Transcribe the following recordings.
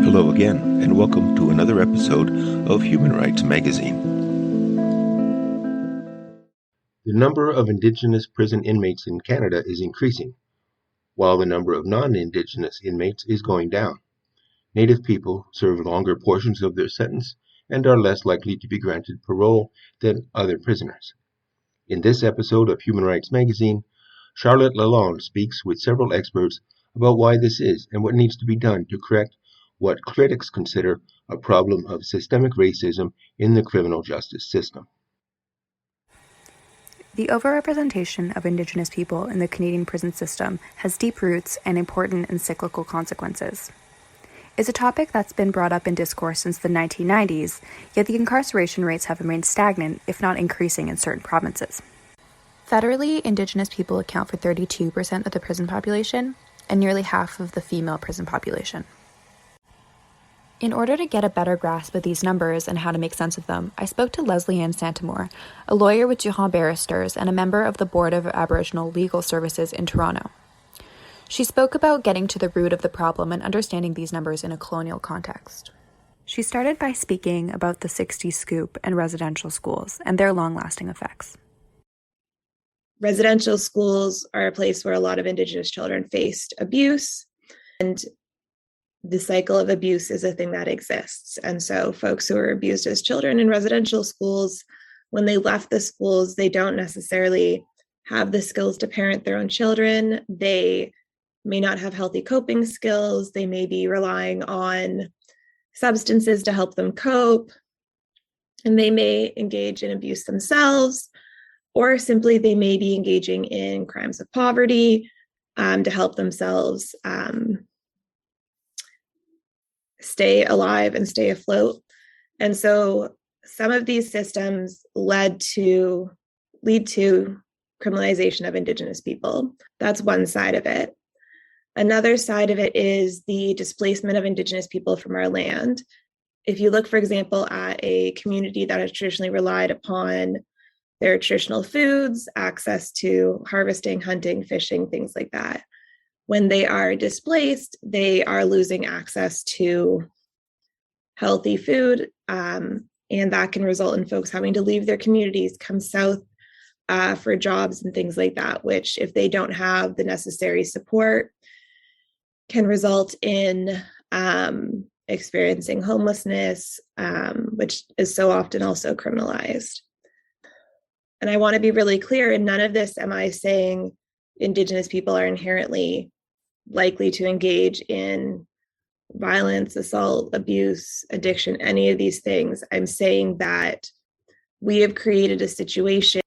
Hello again, and welcome to another episode of Human Rights Magazine. The number of Indigenous prison inmates in Canada is increasing, while the number of non-Indigenous inmates is going down. Native people serve longer portions of their sentence and are less likely to be granted parole than other prisoners. In this episode of Human Rights Magazine, Charlotte Lalonde speaks with several experts about why this is and what needs to be done to correct what critics consider a problem of systemic racism in the criminal justice system. The overrepresentation of Indigenous people in the Canadian prison system has deep roots and important and cyclical consequences. It's a topic that's been brought up in discourse since the 1990s, yet the incarceration rates have remained stagnant, if not increasing in certain provinces. Federally, Indigenous people account for 32% of the prison population and nearly half of the female prison population. In order to get a better grasp of these numbers and how to make sense of them, I spoke to Leslie Ann Santamore, a lawyer with Durand Barristers and a member of the Board of Aboriginal Legal Services in Toronto. She spoke about getting to the root of the problem and understanding these numbers in a colonial context. She started by speaking about the 60s scoop and residential schools and their long-lasting effects. Residential schools are a place where a lot of Indigenous children faced abuse, and the cycle of abuse is a thing that exists. And so folks who are abused as children in residential schools, when they left the schools, they don't necessarily have the skills to parent their own children. They may not have healthy coping skills. They may be relying on substances to help them cope. And they may engage in abuse themselves, or simply they may be engaging in crimes of poverty to help themselves stay alive and stay afloat. And so some of these systems lead to criminalization of Indigenous people. That's one side of it. Another side of it is the displacement of Indigenous people from our land. If you look, for example, at a community that has traditionally relied upon their traditional foods, access to harvesting, hunting, fishing, things like that, when they are displaced, they are losing access to healthy food, and that can result in folks having to leave their communities, come south for jobs and things like that, which, if they don't have the necessary support, can result in experiencing homelessness, which is so often also criminalized. And I want to be really clear, in none of this am I saying Indigenous people are inherently likely to engage in violence, assault, abuse, addiction, any of these things. I'm saying that we have created a situation,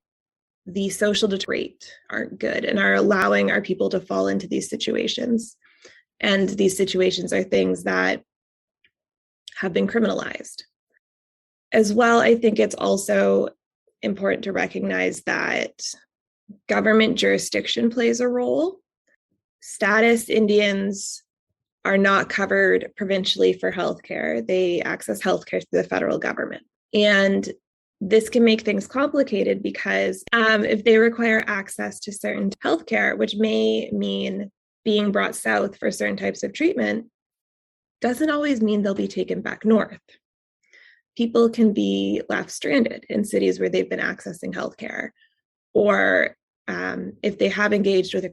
the social rate aren't good and are allowing our people to fall into these situations. And these situations are things that have been criminalized. As well, I think it's also important to recognize that government jurisdiction plays a role. Status Indians are not covered provincially for healthcare. They access healthcare through the federal government. And this can make things complicated because if they require access to certain healthcare, which may mean being brought south for certain types of treatment, doesn't always mean they'll be taken back north. People can be left stranded in cities where they've been accessing healthcare, or if they have engaged with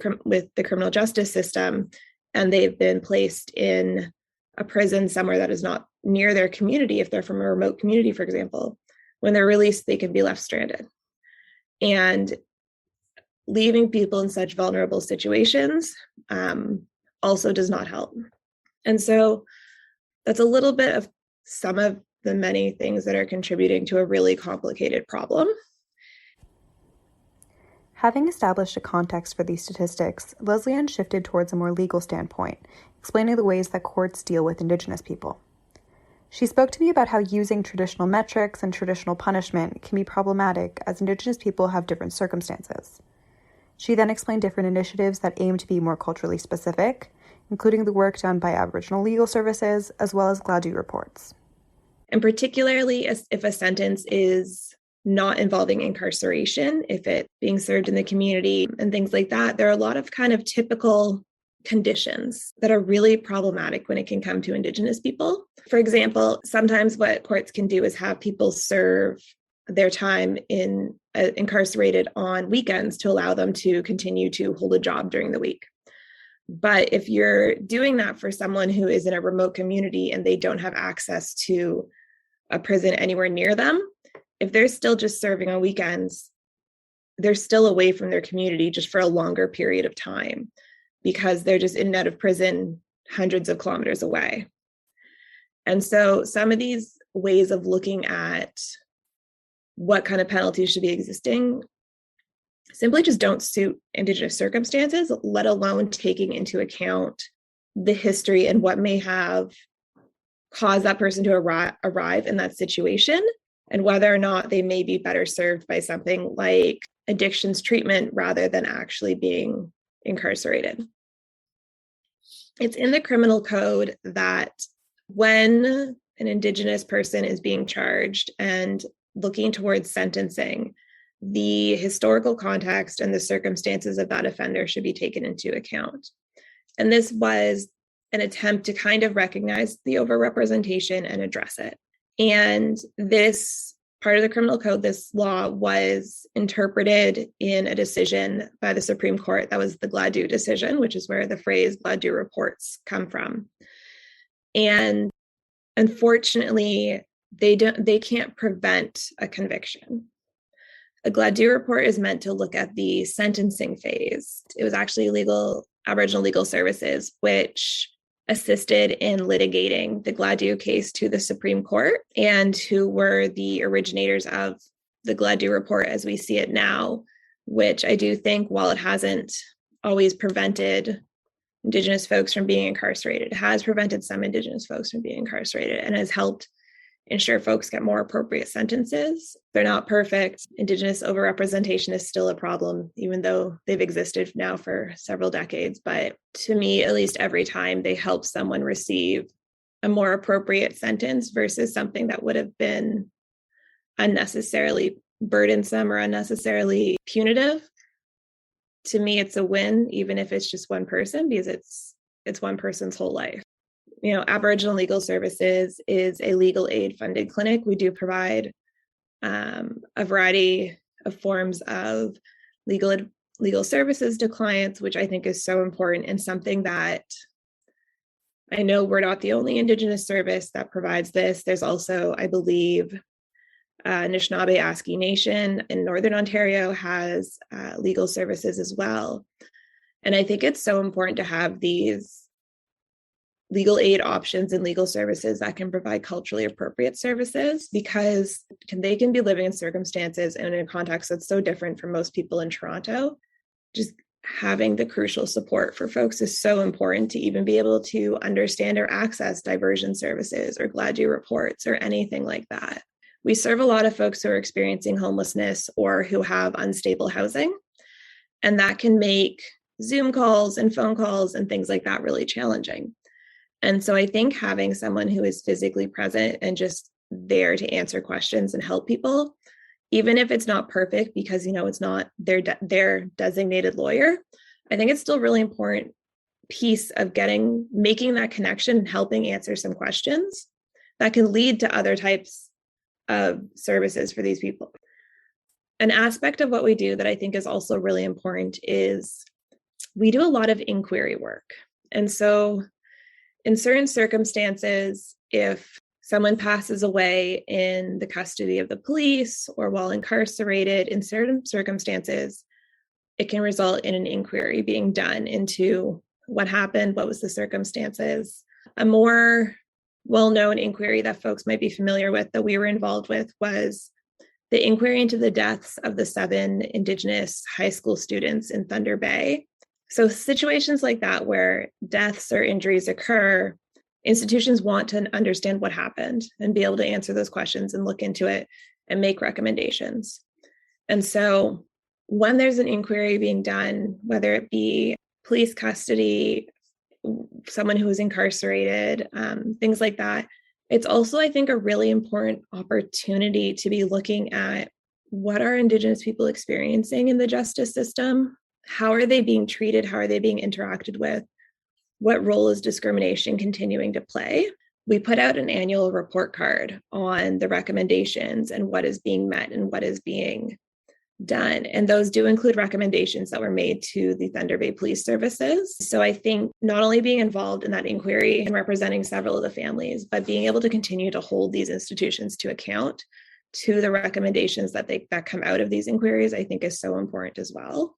the criminal justice system and they've been placed in a prison somewhere that is not near their community, if they're from a remote community, for example, when they're released, they can be left stranded. And leaving people in such vulnerable situations also does not help. And so that's a little bit of some of the many things that are contributing to a really complicated problem. Having established a context for these statistics, Leslie Ann shifted towards a more legal standpoint, explaining the ways that courts deal with Indigenous people. She spoke to me about how using traditional metrics and traditional punishment can be problematic as Indigenous people have different circumstances. She then explained different initiatives that aim to be more culturally specific, including the work done by Aboriginal Legal Services, as well as Gladue reports. And particularly if a sentence is not involving incarceration, if it's being served in the community and things like that, there are a lot of kind of typical conditions that are really problematic when it can come to Indigenous people. For example, sometimes what courts can do is have people serve their time incarcerated on weekends to allow them to continue to hold a job during the week. But if you're doing that for someone who is in a remote community and they don't have access to a prison anywhere near them, if they're still just serving on weekends, they're still away from their community just for a longer period of time because they're just in and out of prison hundreds of kilometers away. And so some of these ways of looking at what kind of penalties should be existing simply just don't suit Indigenous circumstances, let alone taking into account the history and what may have caused that person to arrive in that situation, and whether or not they may be better served by something like addictions treatment rather than actually being incarcerated. It's in the criminal code that when an Indigenous person is being charged and looking towards sentencing, the historical context and the circumstances of that offender should be taken into account. And this was an attempt to kind of recognize the overrepresentation and address it. And this part of the criminal code, this law, was interpreted in a decision by the Supreme Court. That was the Gladue decision, which is where the phrase Gladue reports come from. And unfortunately, they can't prevent a conviction. A Gladue report is meant to look at the sentencing phase. It was actually Aboriginal Legal Services, which assisted in litigating the Gladue case to the Supreme Court, and who were the originators of the Gladue report as we see it now, which I do think, while it hasn't always prevented Indigenous folks from being incarcerated, it has prevented some Indigenous folks from being incarcerated and has helped ensure folks get more appropriate sentences. They're not perfect. Indigenous overrepresentation is still a problem, even though they've existed now for several decades. But to me, at least, every time they help someone receive a more appropriate sentence versus something that would have been unnecessarily burdensome or unnecessarily punitive, to me, it's a win, even if it's just one person, because it's one person's whole life. Aboriginal Legal Services is a legal aid funded clinic. We do provide a variety of forms of legal services to clients, which I think is so important and something that I know we're not the only Indigenous service that provides this. There's also, I believe, Anishinaabe Aski Nation in Northern Ontario has legal services as well. And I think it's so important to have these legal aid options and legal services that can provide culturally appropriate services, because they can be living in circumstances and in a context that's so different from most people in Toronto. Just having the crucial support for folks is so important to even be able to understand or access diversion services or Gladue reports or anything like that. We serve a lot of folks who are experiencing homelessness or who have unstable housing, and that can make Zoom calls and phone calls and things like that really challenging. And so I think having someone who is physically present and just there to answer questions and help people, even if it's not perfect because, it's not their designated lawyer, I think it's still a really important piece of making that connection and helping answer some questions that can lead to other types of services for these people. An aspect of what we do that I think is also really important is we do a lot of inquiry work. And so in certain circumstances, if someone passes away in the custody of the police or while incarcerated, in certain circumstances, it can result in an inquiry being done into what happened, what was the circumstances. A more well-known inquiry that folks might be familiar with that we were involved with was the inquiry into the deaths of the 7 Indigenous high school students in Thunder Bay. So situations like that where deaths or injuries occur, institutions want to understand what happened and be able to answer those questions and look into it and make recommendations. And so when there's an inquiry being done, whether it be police custody, someone who is incarcerated, things like that, it's also, I think, a really important opportunity to be looking at what are Indigenous people experiencing in the justice system? How are they being treated? How are they being interacted with? What role is discrimination continuing to play? We put out an annual report card on the recommendations and what is being met and what is being done. And those do include recommendations that were made to the Thunder Bay Police Services. So I think not only being involved in that inquiry and representing several of the families, but being able to continue to hold these institutions to account to the recommendations that come out of these inquiries, I think is so important as well.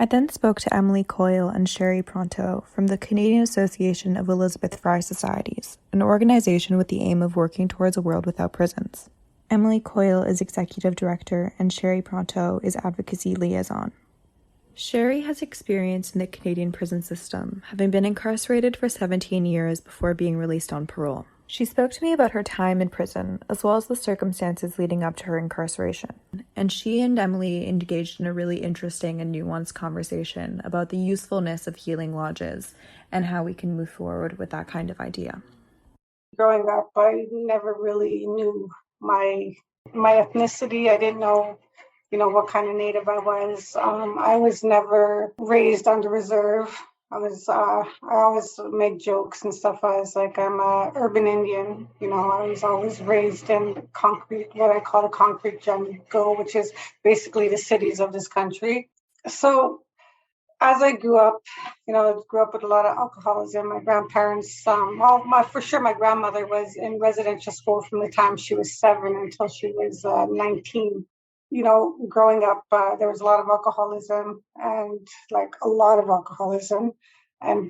I then spoke to Emily Coyle and Sherry Pronto from the Canadian Association of Elizabeth Fry Societies, an organization with the aim of working towards a world without prisons. Emily Coyle is Executive Director and Sherry Pronto is Advocacy Liaison. Sherry has experience in the Canadian prison system, having been incarcerated for 17 years before being released on parole. She spoke to me about her time in prison, as well as the circumstances leading up to her incarceration. And she and Emily engaged in a really interesting and nuanced conversation about the usefulness of healing lodges and how we can move forward with that kind of idea. Growing up, I never really knew my ethnicity. I didn't know, what kind of Native I was. I was never raised on the reserve. I always make jokes and stuff. I was like, I'm a urban Indian. I was always raised in concrete, what I call the concrete jungle, which is basically the cities of this country. So as I grew up, with a lot of alcoholism. My grandparents, my grandmother was in residential school from the time she was 7 until she was 19. Growing up, there was a lot of alcoholism and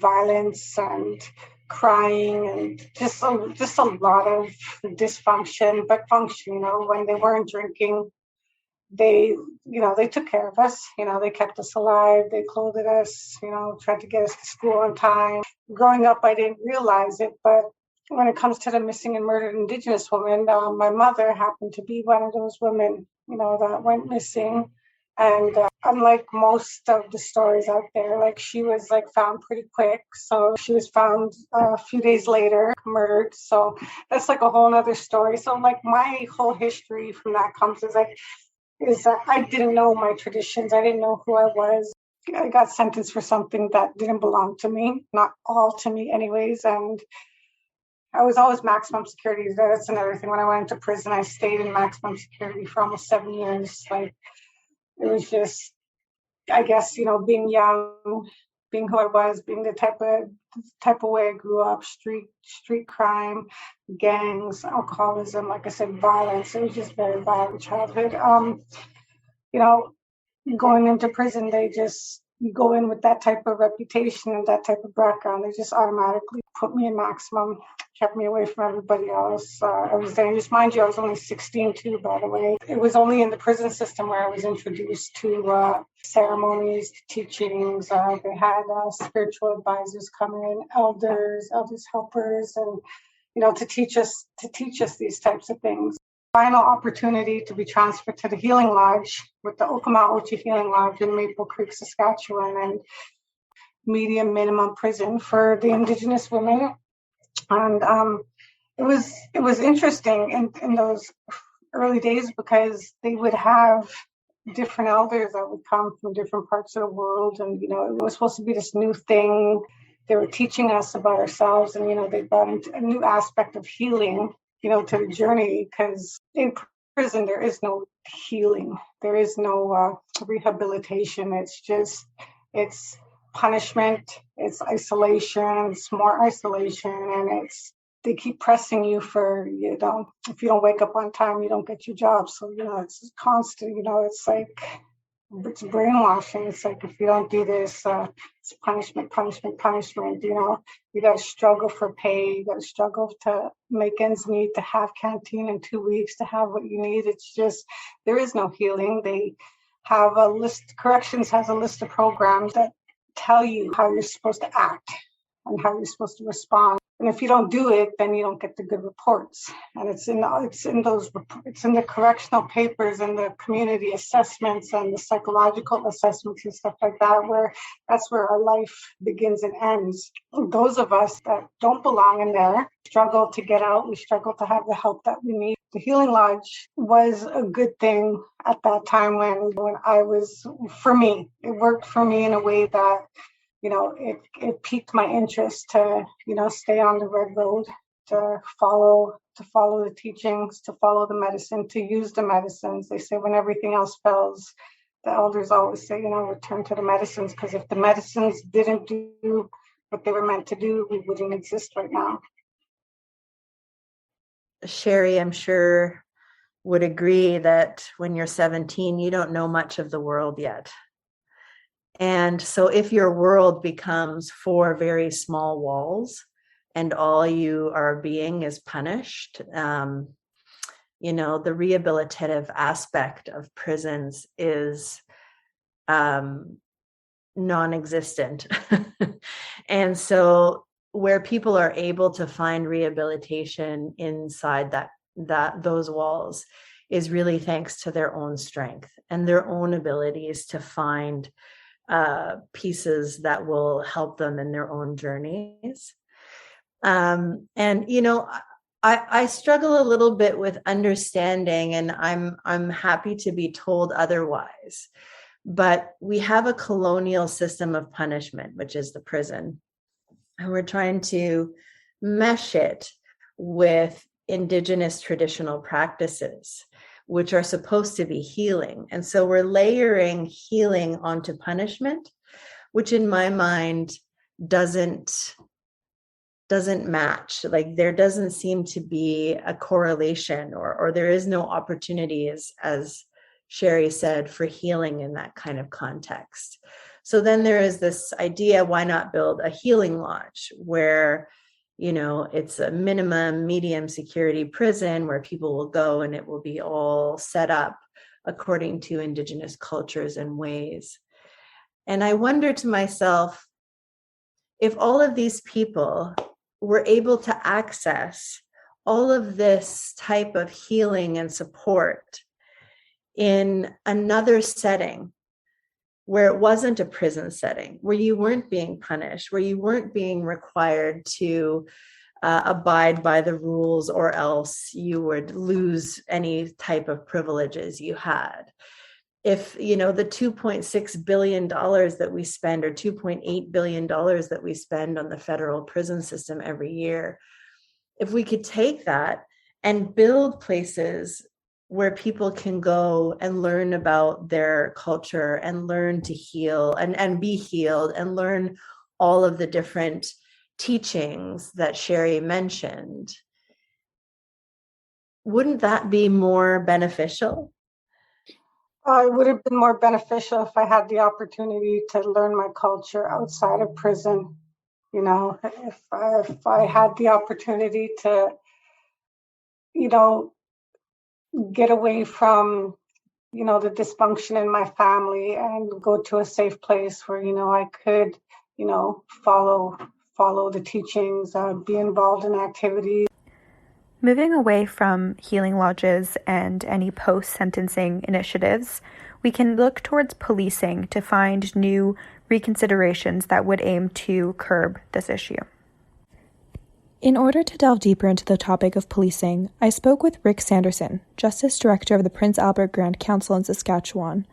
violence and crying and just a lot of dysfunction, but function, when they weren't drinking, they took care of us, they kept us alive, they clothed us, tried to get us to school on time. Growing up, I didn't realize it, but when it comes to the missing and murdered Indigenous women, my mother happened to be one of those women, that went missing. And unlike most of the stories out there, she was found pretty quick. So she was found a few days later, murdered. So that's a whole other story. So my whole history from that comes is that I didn't know my traditions. I didn't know who I was. I got sentenced for something that didn't belong to me, not all to me anyways. And I was always maximum security. That's another thing. When I went into prison, I stayed in maximum security for almost 7 years. It was just, I guess, being young, being who I was, being the type of way I grew up, street crime, gangs, alcoholism, like I said, violence. It was just very violent childhood. Going into prison, you go in with that type of reputation and that type of background. They just automatically put me in maximum, kept me away from everybody else. I was dangerous. Mind you, I was only 16 too, by the way. It was only in the prison system where I was introduced to ceremonies, teachings. They had spiritual advisors come in, elders helpers, and to teach us these types of things. Final opportunity to be transferred to the Healing Lodge with the Okamaochi Healing Lodge in Maple Creek, Saskatchewan, and medium minimum prison for the Indigenous women. And it was interesting in those early days because they would have different elders that would come from different parts of the world, and it was supposed to be this new thing. They were teaching us about ourselves, and they brought into a new aspect of healing to the journey, because in prison there is no healing, there is no rehabilitation. It's punishment, it's isolation, it's more isolation, and they keep pressing you for, if you don't wake up on time, you don't get your job. So it's constant, it's brainwashing. It's if you don't do this, it's punishment. You got to struggle for pay. You got to struggle to make ends meet, to have canteen in 2 weeks, to have what you need. It's just, there is no healing. They have a list, corrections has a list of programs that tell you how you're supposed to act and how you're supposed to respond. And if you don't do it, then you don't get the good reports. And it's in the correctional papers and the community assessments and the psychological assessments and stuff like that, where that's where our life begins and ends. Those of us that don't belong in there struggle to get out. We struggle to have the help that we need. The Healing Lodge was a good thing at that time when I was, for me, it worked for me in a way that it piqued my interest to, stay on the red road, to follow the teachings, to follow the medicine, to use the medicines. They say when everything else fails, the elders always say, return to the medicines, because if the medicines didn't do what they were meant to do, we wouldn't exist right now. Sherry, I'm sure, would agree that when you're 17, you don't know much of the world yet. And so if your world becomes 4 very small walls and all you are being is punished, the rehabilitative aspect of prisons is non-existent. And so where people are able to find rehabilitation inside those walls is really thanks to their own strength and their own abilities to find pieces that will help them in their own journeys. I struggle a little bit with understanding, and I'm happy to be told otherwise. But we have a colonial system of punishment, which is the prison. And we're trying to mesh it with Indigenous traditional practices, which are supposed to be healing. And so we're layering healing onto punishment, which in my mind doesn't match. Like there doesn't seem to be a correlation, or there is no opportunity, as Sherry said, for healing in that kind of context. So then there is this idea, why not build a healing lodge where, it's a minimum, medium security prison where people will go and it will be all set up according to Indigenous cultures and ways. And I wonder to myself, if all of these people were able to access all of this type of healing and support in another setting where it wasn't a prison setting, where you weren't being punished, where you weren't being required to abide by the rules, or else you would lose any type of privileges you had. If, the $2.6 billion that we spend, or $2.8 billion that we spend on the federal prison system every year, if we could take that and build places where people can go and learn about their culture and learn to heal and be healed and learn all of the different teachings that Sherry mentioned, wouldn't that be more beneficial? It would have been more beneficial if I had the opportunity to learn my culture outside of prison. If I had the opportunity to, get away from, the dysfunction in my family and go to a safe place where, I could, follow the teachings, be involved in activities. Moving away from healing lodges and any post-sentencing initiatives, we can look towards policing to find new reconsiderations that would aim to curb this issue. In order to delve deeper into the topic of policing, I spoke with Rick Sanderson, Justice Director of the Prince Albert Grand Council in Saskatchewan,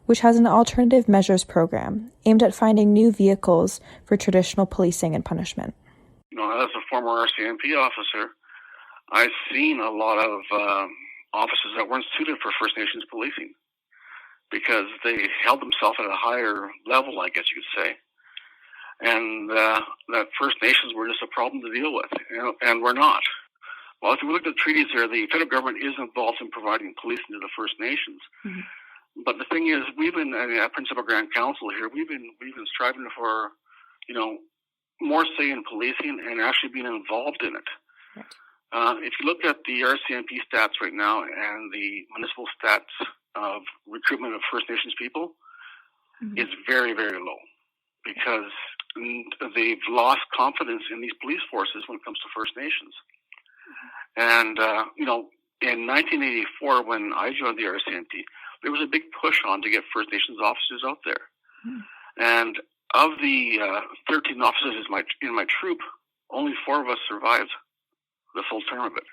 which has an alternative measures program aimed at finding new vehicles for traditional policing and punishment. As a former RCMP officer, I've seen a lot of officers that weren't suited for First Nations policing because they held themselves at a higher level, I guess you could say. And that First Nations were just a problem to deal with, and we're not. Well, if we look at the treaties there, the federal government is involved in providing policing to the First Nations. Mm-hmm. But the thing is, we've been at Prince Albert Grand Council here. We've been striving for, more say in policing and actually being involved in it. Right. If you look at the RCMP stats right now and the municipal stats of recruitment of First Nations people, mm-hmm. it's very, very low because they've lost confidence in these police forces when it comes to First Nations. And, in 1984, when I joined the RCMP, there was a big push on to get First Nations officers out there. And of the 13 officers in my troop, only 4 of us survived the full term of it.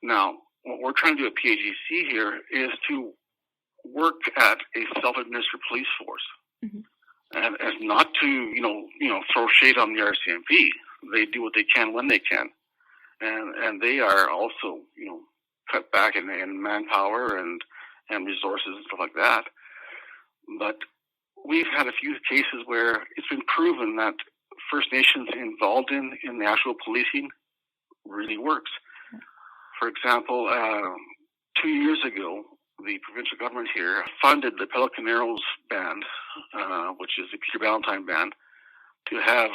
Now, what we're trying to do at PAGC here is to work at a self-administered police force. Mm-hmm. and not to throw shade on the RCMP. They do what they can when they can, and they are also cut back in manpower and resources and stuff like that. But we've had a few cases where it's been proven that First Nations involved in the actual policing really works. For example, 2 years ago, the provincial government here funded the Pelican Arrows band, which is the Peter Ballantyne band, to have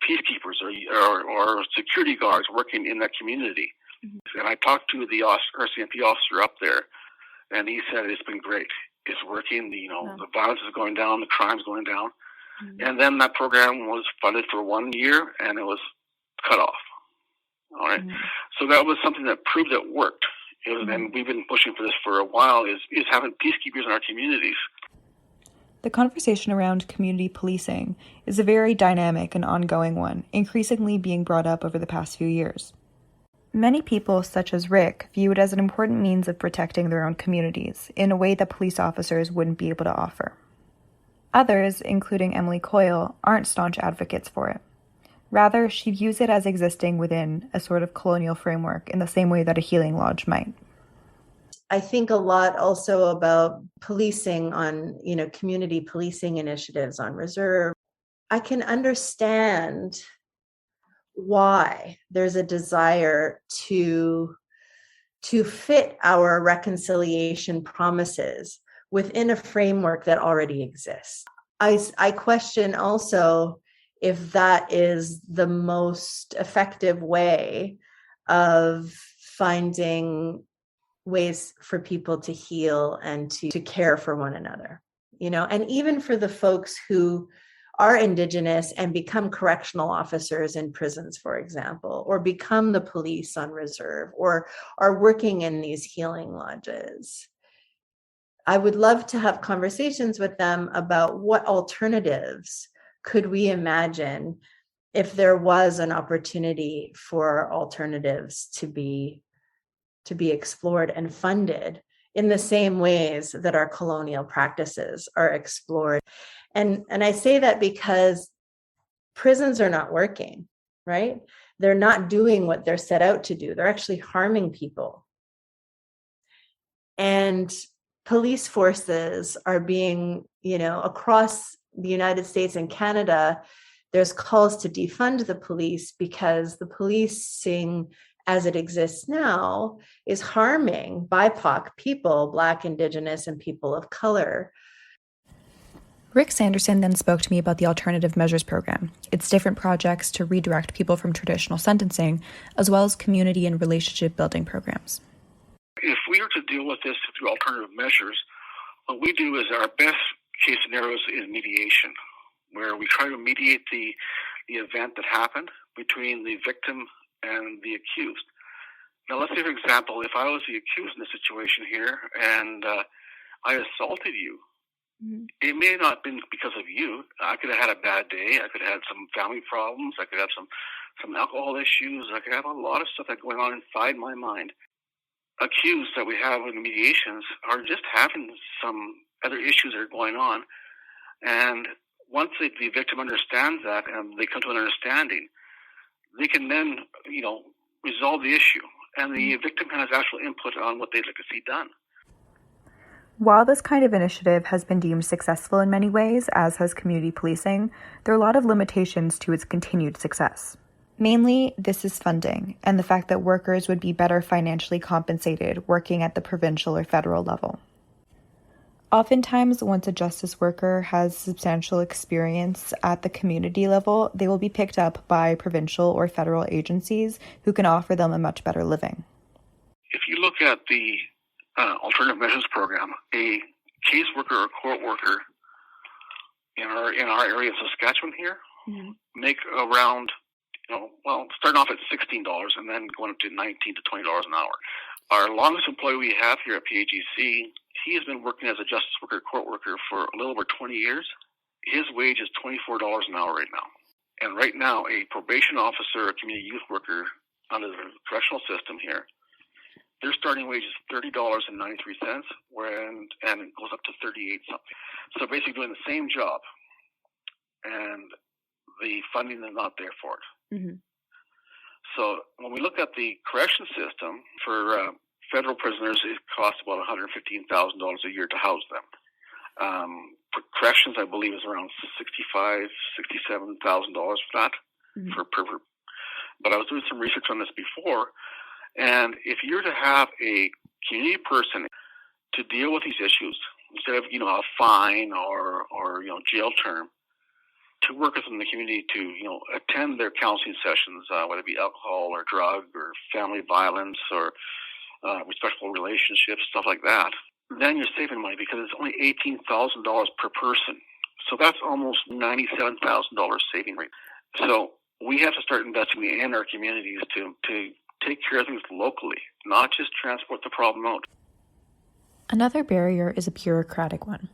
peacekeepers or security guards working in that community. Mm-hmm. And I talked to the RCMP officer up there, and he said it's been great. It's working. The violence is going down, the crime's going down. Mm-hmm. And then that program was funded for 1 year, and it was cut off. All right. Mm-hmm. So that was something that proved it worked. And we've been pushing for this for a while, is having peacekeepers in our communities. The conversation around community policing is a very dynamic and ongoing one, increasingly being brought up over the past few years. Many people, such as Rick, view it as an important means of protecting their own communities in a way that police officers wouldn't be able to offer. Others, including Emily Coyle, aren't staunch advocates for it. Rather, she views it as existing within a sort of colonial framework in the same way that a healing lodge might. I think a lot also about policing on, community policing initiatives on reserve. I can understand why there's a desire to fit our reconciliation promises within a framework that already exists. I question also if that is the most effective way of finding ways for people to heal and to care for one another, and even for the folks who are Indigenous and become correctional officers in prisons, for example, or become the police on reserve, or are working in these healing lodges. I would love to have conversations with them about what alternatives could we imagine if there was an opportunity for alternatives to be explored and funded in the same ways that our colonial practices are explored. And I say that because prisons are not working, right? They're not doing what they're set out to do. They're actually harming people. And police forces are being, across the United States and Canada, there's calls to defund the police because the policing as it exists now is harming BIPOC people, Black, Indigenous, and people of color. Rick Sanderson then spoke to me about the Alternative Measures Program, its different projects to redirect people from traditional sentencing, as well as community and relationship building programs. If we were to deal with this through alternative measures, what we do is our best case scenarios is mediation, where we try to mediate the event that happened between the victim and the accused. Now, let's say, for example, if I was the accused in the situation here and I assaulted you, it may not have been because of you. I could have had a bad day. I could have had some family problems. I could have some alcohol issues. I could have a lot of stuff that's going on inside my mind. Accused that we have in mediations are just having some other issues that are going on. And once the victim understands that and they come to an understanding, they can then, resolve the issue. And the victim has actual input on what they'd like to see done. While this kind of initiative has been deemed successful in many ways, as has community policing, there are a lot of limitations to its continued success. Mainly, this is funding, and the fact that workers would be better financially compensated working at the provincial or federal level. Oftentimes, once a justice worker has substantial experience at the community level, they will be picked up by provincial or federal agencies who can offer them a much better living. If you look at the Alternative Measures Program, a caseworker or court worker in our area of Saskatchewan here make around, starting off at $16 and then going up to $19 to $20 an hour. Our longest employee we have here at PAGC, he has been working as a justice worker, court worker for a little over 20 years. His wage is $24 an hour right now. And right now, a probation officer, a community youth worker under the correctional system here, their starting wage is $30.93, and it goes up to 38 something. So basically doing the same job and the funding is not there for it. Mm-hmm. So when we look at the correction system for federal prisoners, it costs about $115,000 a year to house them. For corrections, I believe, is around $65,000, $67,000 for that. Mm-hmm. But I was doing some research on this before, and if you're to have a community person to deal with these issues, instead of a fine or jail term, to work within the community to attend their counseling sessions, whether it be alcohol or drug or family violence or respectful relationships, stuff like that, then you're saving money because it's only $18,000 per person. So that's almost $97,000 saving rate. So we have to start investing in our communities to take care of things locally, not just transport the problem out. Another barrier is a bureaucratic one.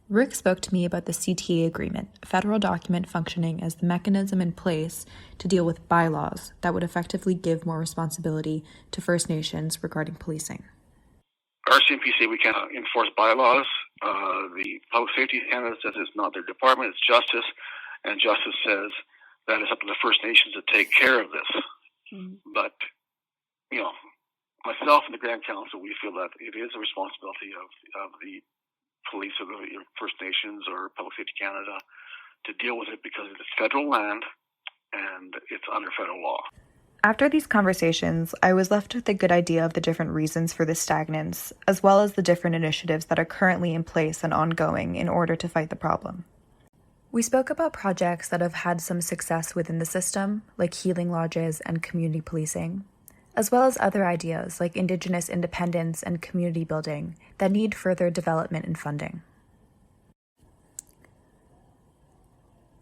Rick spoke to me about the CTA agreement, a federal document functioning as the mechanism in place to deal with bylaws that would effectively give more responsibility to First Nations regarding policing. RCMP say we can't enforce bylaws. The Public Safety Canada says it's not their department, it's Justice, and Justice says that it's up to the First Nations to take care of this. Mm-hmm. But, myself and the Grand Council, we feel that it is a responsibility of the police or the First Nations or Public Safety Canada to deal with it because it's federal land and it's under federal law. After these conversations, I was left with a good idea of the different reasons for this stagnance, as well as the different initiatives that are currently in place and ongoing in order to fight the problem. We spoke about projects that have had some success within the system, like healing lodges and community policing, as well as other ideas like Indigenous independence and community building that need further development and funding.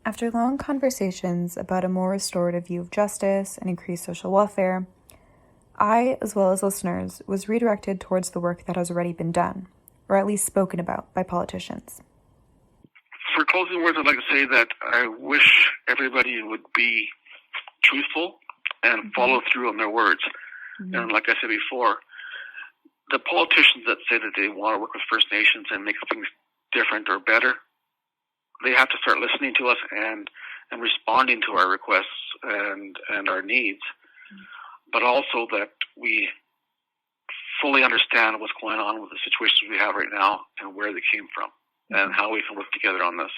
After long conversations about a more restorative view of justice and increased social welfare, I, as well as listeners, was redirected towards the work that has already been done, or at least spoken about by politicians. For closing words, I'd like to say that I wish everybody would be truthful and follow through on their words. Mm-hmm. And like I said before, the politicians that say that they want to work with First Nations and make things different or better, they have to start listening to us and responding to our requests and our needs, but also that we fully understand what's going on with the situations we have right now and where they came from and how we can work together on this.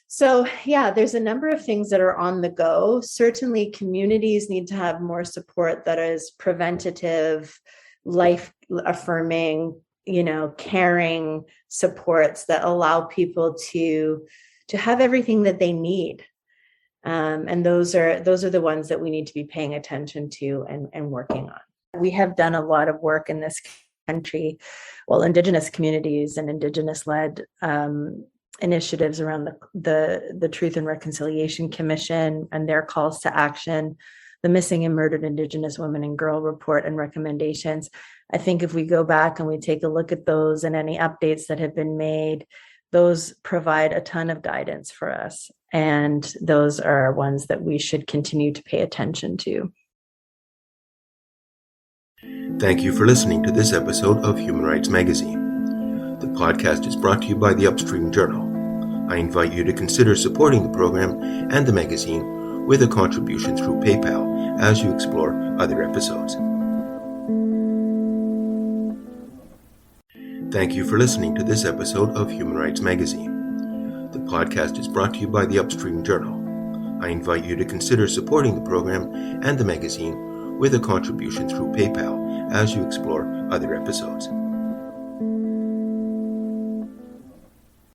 So, there's a number of things that are on the go. Certainly, communities need to have more support that is preventative, life-affirming, caring supports that allow people to have everything that they need. And those are the ones that we need to be paying attention to and working on. We have done a lot of work in this country, Indigenous communities and Indigenous-led initiatives around the Truth and Reconciliation Commission and their calls to action, the Missing and Murdered Indigenous Women and Girl Report and recommendations. I think if we go back and we take a look at those and any updates that have been made, those provide a ton of guidance for us. And those are ones that we should continue to pay attention to. Thank you for listening to this episode of Human Rights Magazine. The podcast is brought to you by the Upstream Journal. I invite you to consider supporting the program and the magazine with a contribution through PayPal as you explore other episodes. Thank you for listening to this episode of Human Rights Magazine. The podcast is brought to you by the Upstream Journal. I invite you to consider supporting the program and the magazine with a contribution through PayPal as you explore other episodes.